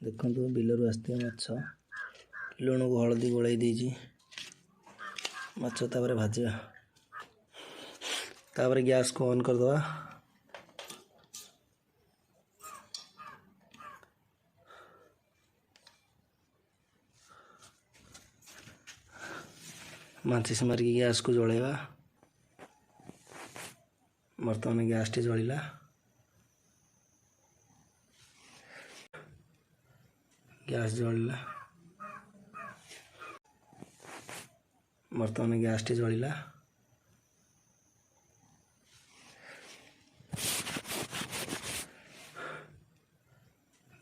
देखो बिलरू आसते माछ लुण को हलदी गोलाई देजी माछ तापर भाजा तापर गैस को ऑन कर दवा। माचिस मारिक गैस को जलैवा। बर्तमान गैस टी जलिला गैस जलिला बर्तमान गैस टी जलिला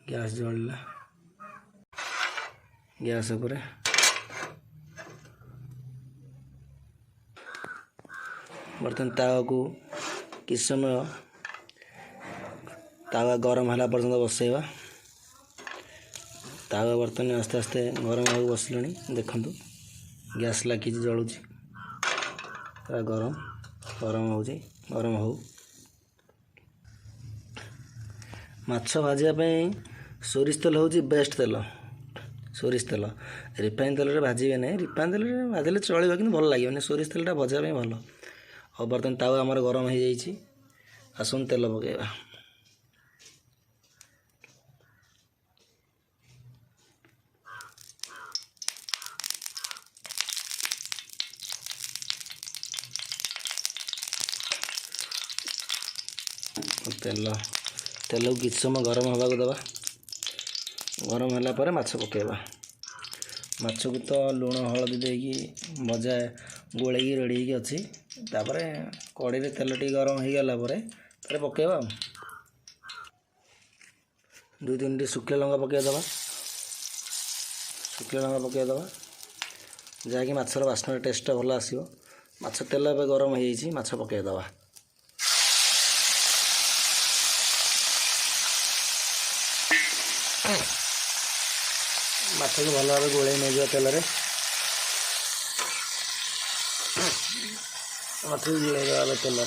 गैस जलिला गैस ऊपर बर्तमान तावा को किस समय तावा गरम होला पर्यंत बसैवा। तावा बर्तमान आस्ते आस्ते गरम हो बसलानी देखु गैस लागी जलुची पूरा गरम गरम हो गरम हो। माछ भाजापी सोरिष तेल हूँ बेस्ट तेल सोरिष तेल रिफाइन तेल भाजबे ना रिफाइन तेल भाजले चलो कि भल लगे सोरिष तेलटा भजापी भल। और बर्तमान तावा आमर गरम हो जाइए आसन तेल पकेबा। तेल तेल को किछ समय गरम हवा को दबा। गरम होला पर माछ पकेबा। माछ को तो लुण हलदी देकी भजा गोलैकी रेडी होगी अच्छी तापर कड़े तेल टी गरम हो गला पर पकेबा। 2-3 टी शुखला लंका पकेदबा। शुखला लंका पकेदबा जहाँकि माछर बास्ना टेस्ट भल आसो। माछ तेल गरम हो माछ पकेदबा। माछ को भल भाव गोल नहीं तेल माछ को गोल तेल।